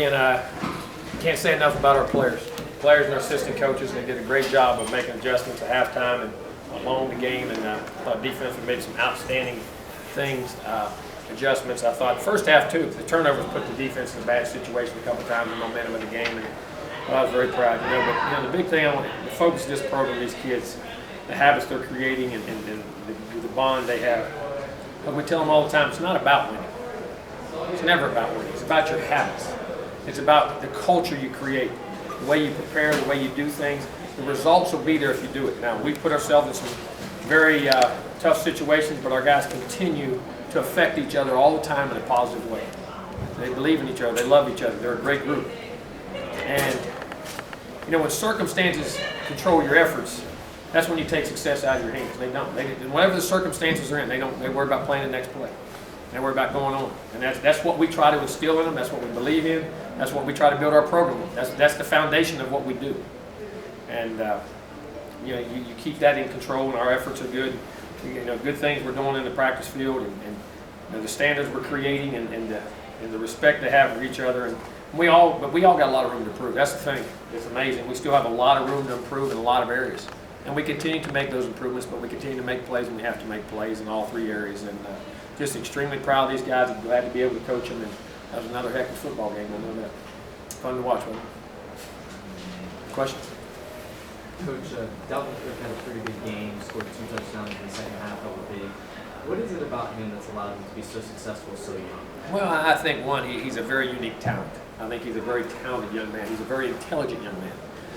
And can't say enough about our players. Players and our assistant coaches, they did a great job of making adjustments at halftime and along the game, and I thought defense made some outstanding things, adjustments. I thought first half too, the turnovers put the defense in a bad situation a couple times, the momentum of the game, and I was very proud. But the big thing I want to focus this program, these kids, the habits they're creating, and the bond they have. But we tell them all the time, it's not about winning. It's never about winning. It's about your habits. It's about the culture you create, the way you prepare, the way you do things. The results will be there if you do it. Now, we put ourselves in some very tough situations, but our guys continue to affect each other all the time in a positive way. They believe in each other. They love each other. They're a great group. And, when circumstances control your efforts, that's when you take success out of your hands. They don't. Whatever the circumstances are in, they worry about playing the next play. They worry about going on. And that's what we try to instill in them. That's what we believe in. That's what we try to build our program with. That's the foundation of what we do. And you keep that in control, and our efforts are good. Good things we're doing in the practice field, and the standards we're creating, and the respect they have for each other. And we all got a lot of room to improve. That's the thing. It's amazing. We still have a lot of room to improve in a lot of areas. And we continue to make those improvements, but we continue to make plays, and we have to make plays in all three areas. And just extremely proud of these guys, and glad to be able to coach them. And that was another heck of a football game. I know that. Fun to watch, wasn't it? Questions? Coach, Dalvin Cook had a pretty good game, scored 2 touchdowns in the second half, that was big. What is it about him that's allowed him to be so successful so young? Well, I think, one, he's a very unique talent. I think he's a very talented young man. He's a very intelligent young man.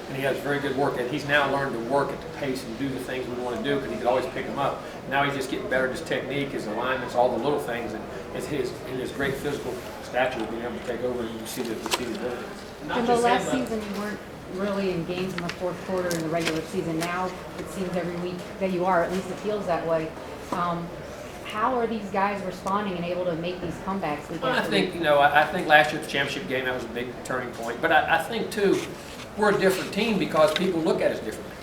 And he has very good work, and he's now learned to work at the pace and do the things we want to do, because he could always pick them up. Now he's just getting better at his technique, his alignments, all the little things, and his great physical stature, being able to take over, and you see the ability. And the last season you weren't really in games in the fourth quarter in the regular season. Now it seems every week that you are, at least it feels that way. How are these guys responding and able to make these comebacks week after week? I think last year's championship game, that was a big turning point. But I think too, we're a different team because people look at us differently.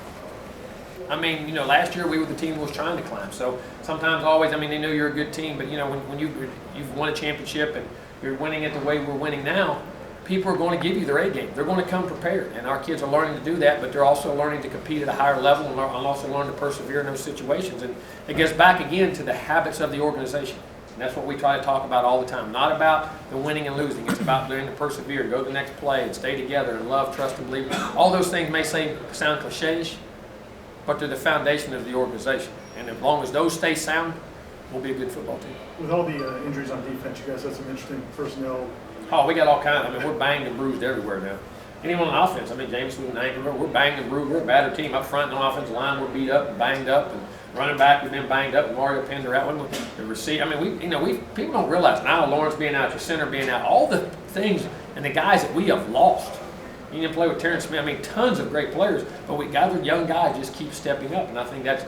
I mean, last year we were the team that was trying to climb. So sometimes, always, they knew you're a good team. But when you've won a championship and you're winning it the way we're winning now, people are going to give you their A game. They're going to come prepared, and our kids are learning to do that. But they're also learning to compete at a higher level, and also learn to persevere in those situations. And it gets back again to the habits of the organization. And that's what we try to talk about all the time. Not about the winning and losing. It's about learning to persevere, go to the next play, and stay together, and love, trust, and believe. All those things may sound cliches, but they're the foundation of the organization. And as long as those stay sound, we'll be a good football team. With all the injuries on defense, you guys had some interesting personnel. Oh, we got all kinds. We're banged and bruised everywhere now. Anyone on offense, Jameson and Anchor, we're banged and bruised. We're a battered team up front on the offensive line. We're beat up and banged up, and running back, we've been banged up. And Mario Pender out. The receiver. People don't realize now Lawrence being out, your center being out, all the things and the guys that we have lost. You didn't play with Terrence Smith. Tons of great players, but we gathered young guys just keep stepping up, and I think that's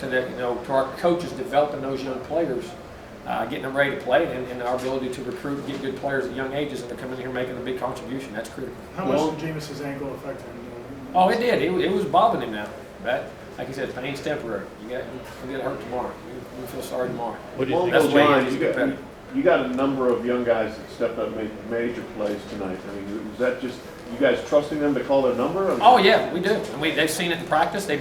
to our coaches developing those young players. Getting them ready to play, and our ability to recruit and get good players at young ages, and they're coming in here making a big contribution. That's critical. How much did Jameis's ankle affect him? Oh, it did. It was bothering him now. That, like he said, pain's temporary. You'll get hurt tomorrow. You'll feel sorry tomorrow. What do you think? That's the way you got a number of young guys that stepped up and made major plays tonight. Was that just you guys trusting them to call their number? Oh yeah, we do. And they've seen it in practice. I've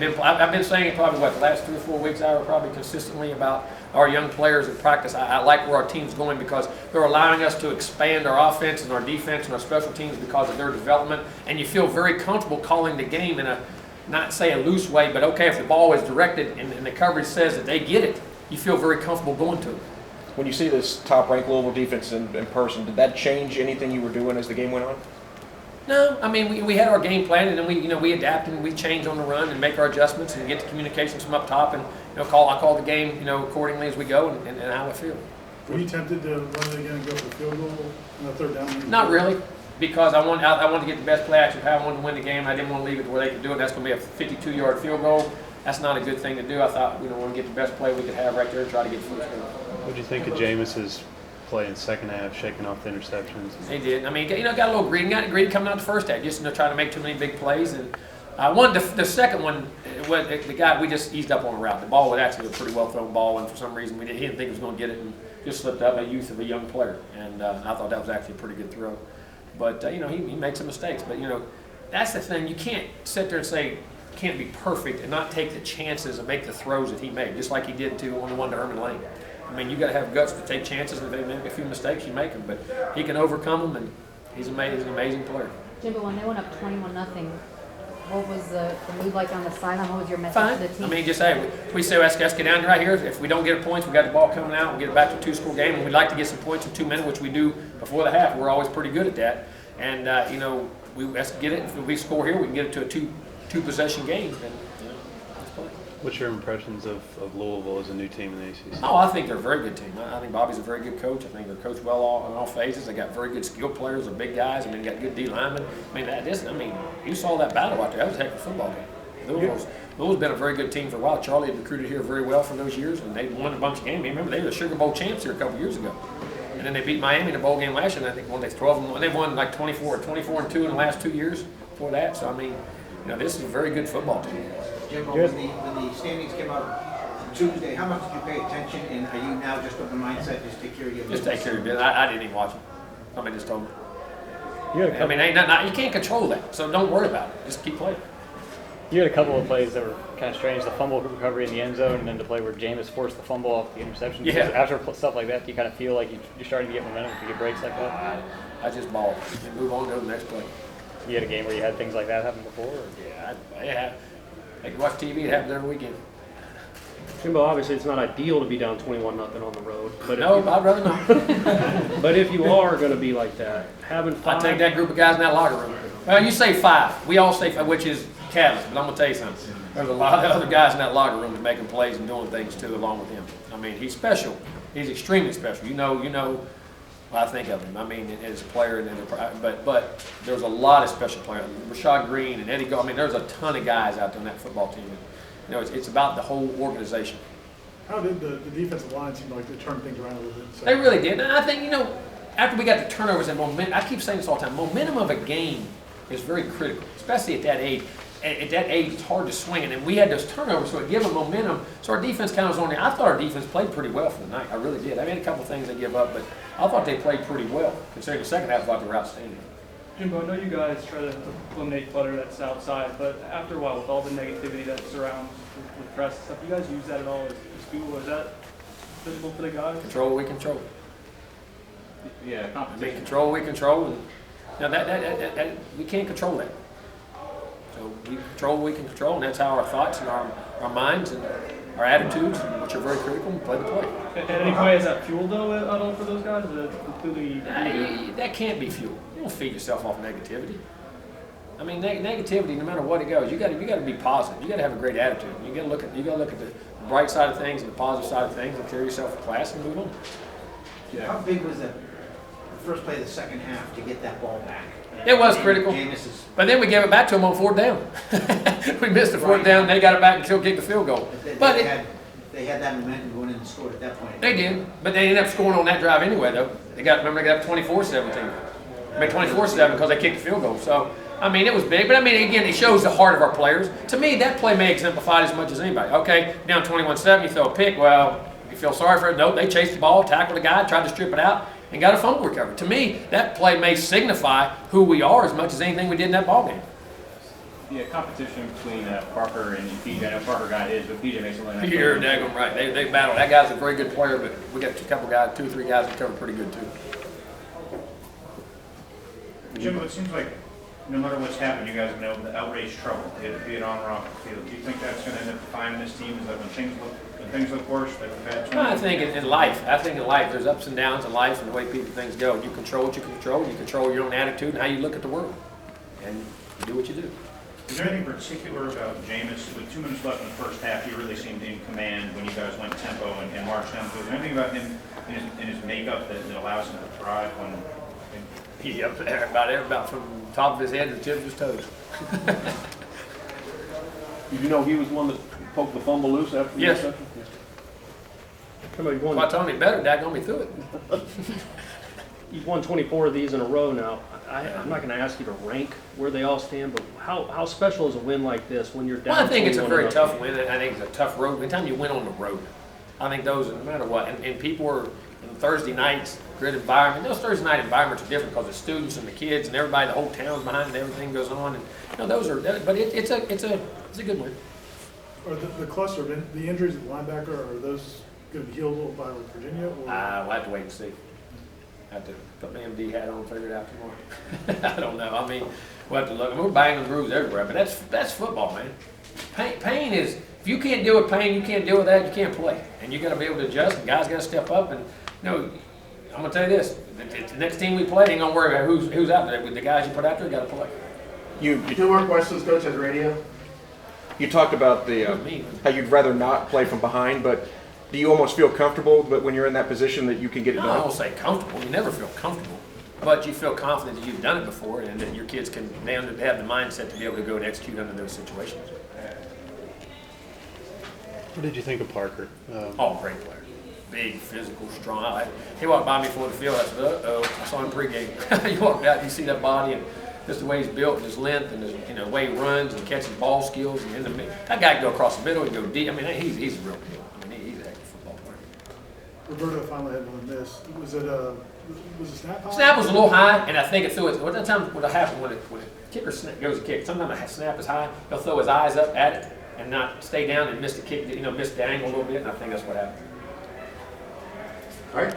been saying it probably the last 3 or 4 weeks. I were probably consistently about our young players in practice. I like where our team's going because they're allowing us to expand our offense and our defense and our special teams because of their development. And you feel very comfortable calling the game in not say a loose way, but okay, if the ball is directed and the coverage says that they get it, you feel very comfortable going to it. When you see this top-ranked Louisville defense in person, did that change anything you were doing as the game went on? No, we had our game plan, and then we adapt and we change on the run and make our adjustments and get the communications from up top, and I call the game accordingly as we go and how I feel. Were you tempted to run it again and go for the field goal on the third down? Not really, because I wanted to get the best play action. I wanted to win the game. I didn't want to leave it where they could do it. That's going to be a 52-yard field goal. That's not a good thing to do. I thought we want to get the best play we could have right there and try to get the first down. What do you think of Jameis's play in second half, shaking off the interceptions? He did. Got a little greedy. Got greedy coming out the first half, just trying to make too many big plays. And the second one, the guy, we just eased up on a route. The ball was actually a pretty well thrown ball, and for some reason he didn't think he was going to get it, and just slipped up. A youth of a young player, and I thought that was actually a pretty good throw. But you know, he makes some mistakes. But you know, that's the thing. You can't sit there and say can't be perfect and not take the chances and make the throws that he made, just like he did on the one to Herman Lane. I mean, you got to have guts to take chances, and if they make a few mistakes, you make them. But he can overcome them, and he's an amazing player. Jimbo, when they went up 21-0, what was the mood like on the sideline? What was your message Fine. to the team? I mean, just hey, we say let's get down right here. If we don't get points, we got the ball coming out. We'll get it back to a two-score game, and we'd like to get some points in 2 minutes, which we do before the half. We're always pretty good at that. And you know, let's get it. If we score here, we can get it to a two-possession game. And, you know, let's play. What's your impressions of Louisville as a new team in the ACC? Oh, I think they're a very good team. I think Bobby's a very good coach. I think they're coached well in all phases. They got very good skill players. They're big guys. I mean, they got good D linemen. I mean, you saw that battle out there. That was a heck of a football game. Louisville's been a very good team for a while. Charlie had recruited here very well for those years, and they won a bunch of games. Remember, they were the Sugar Bowl champs here a couple years ago. And then they beat Miami in the bowl game last year, and I think they 12 and they won like 24-2 in the last 2 years before that. So I mean, you know, this is a very good football team. Jimbo, when the standings came out on Tuesday, how much did you pay attention, and are you now just of the mindset just take care of your business? Just take care of your business. I didn't even watch it. Somebody just told me. You had I mean, ain't nothing, you can't control that, so don't worry about it. Just keep playing. You had a couple of plays that were kind of strange, the fumble recovery in the end zone, and then the play where Jameis forced the fumble off the interception. Yeah. After stuff like that, do you kind of feel like you're starting to get momentum if you get breaks like that? I just ball and move on to the next play. You had a game where you had things like that happen before? Or? Yeah. I can watch TV. It happens every weekend. Jimbo, obviously it's not ideal to be down 21-0 on the road, but No, I'd rather not. but if you are going to be like that, having I five, take that group of guys in that locker room. Well, you say 5. We all say 5, which is catalyst. But I'm gonna tell you something. There's a lot of other guys in that locker room that making plays and doing things too, along with him. I mean, he's special. He's extremely special. You know what I think of him. I mean, as a player, but there's a lot of special players. Rashad Green and Eddie Go. I mean, there's a ton of guys out there on that football team. And, you know, it's about the whole organization. How did the defensive line seem like they turned things around a little bit? So. They really did. And I think, you know, after we got the turnovers and momentum, I keep saying this all the time, momentum of a game is very critical, especially at that age. At that age, it's hard to swing it. And we had those turnovers, so it gave them momentum. So our defense kind of was on there. I thought our defense played pretty well for the night. I really did. I made a couple things they give up, but I thought they played pretty well, considering the second half I thought they were outstanding. Jimbo, I know you guys try to eliminate clutter that's outside, but after a while, with all the negativity that surrounds with press and stuff, do you guys use that at all as fuel? Is that visible for the guys? Control what we control. Yeah, competition. Control what we control. And, now that we can't control that. So we control what we can control, and that's how our thoughts and our minds and our attitudes, which are very critical, and play the play. At any point, is that fuel though at all for those guys? Is it completely? That can't be fuel. You don't feed yourself off negativity. I mean, negativity, no matter what it goes, you got to be positive. You got to have a great attitude. You got to look at the bright side of things and the positive side of things, and carry yourself to class and move on. Yeah. How big was the first play of the second half to get that ball back? It was critical. But then we gave it back to them on 4th down. We missed the 4th down. They got it back and still kicked the field goal. But they had that momentum going in and scored at that point. They did, but they ended up scoring on that drive anyway, though. Remember they got up 24-17. I mean 24-7 because they kicked the field goal. So I mean, it was big, but I mean, again, it shows the heart of our players. To me, that play may exemplify it as much as anybody. Okay, down 21-7, you throw a pick. Well, you feel sorry for it. Nope, they chased the ball, tackled the guy, tried to strip it out, and got a fumble recovery. To me, that play may signify who we are as much as anything we did in that ball game. Yeah, competition between Parker and PJ. I know Parker got his, but PJ makes something like that. You're daggone right. They battled. That guy's a very good player, but we got a couple guys, 2 or 3 guys that cover pretty good too. Jim, it seems like no matter what's happened, you guys have been able to outrage trouble, be it on or off the field. Do you think that's going to end up defining this team? Is that when things look worse, that we've had? I think in life, there's ups and downs in life and the way things go. You control what you control. You control your own attitude and how you look at the world, and you do what you do. Is there anything particular about Jameis? With 2 minutes left in the first half, he really seemed in command when you guys went tempo and marched down. So is there anything about him in his makeup that allows him to thrive when? He's up there about from the top of his head to the tip of his toes. Did you know he was the one that poked the fumble loose after the yes. interception? Yes. I told him better, daggone me through it. You've won 24 of these in a row now. I'm not going to ask you to rank where they all stand, but how special is a win like this when you're down? Well, I think it's a very tough win. I think it's a tough road. Anytime you win on the road, I think those, no matter what, and people are, And Thursday nights, grid environment. Those Thursday night environments are different because the students and the kids and everybody, the whole town's behind and everything goes on. And those are, but it's a good win. Are the cluster, the injuries at linebacker, are those going to be healed by like Virginia? Or? We'll have to wait and see. Have to put my MD hat on and figure it out tomorrow. I don't know. I mean, we'll have to look. I mean, we're banging grooves everywhere, but that's football, man. Pain is, if you can't deal with pain, you can't deal with that, you can't play. And you got to be able to adjust, and guys got to step up. And, I'm going to tell you this, the next team we play ain't going to worry about who's out there. With the guys you put out there, got to play. You 2 more questions, Coach, on the radio. You talked about how you'd rather not play from behind, but do you almost feel comfortable that when you're in that position that you can get it No, done? I won't say comfortable. You never feel comfortable. But you feel confident that you've done it before and that your kids they have the mindset to be able to go and execute under those situations. What did you think of Parker? Great player. Big, physical, strong. He walked by me before the field. I said, uh-oh. I saw him pregame. He walked out, you see that body and just the way he's built and his length and the way he runs and catches ball skills. And that guy can go across the middle and go deep. I mean, he's a real deal. I mean, he's an active football player. Roberto finally had one miss. Was it snap high? Snap was a little high, and I think it threw it. What happens when a kicker goes to kick? Sometimes the snap is high. He'll throw his eyes up at it and not stay down and miss the kick. Miss the angle a little bit. And I think that's what happened. All right.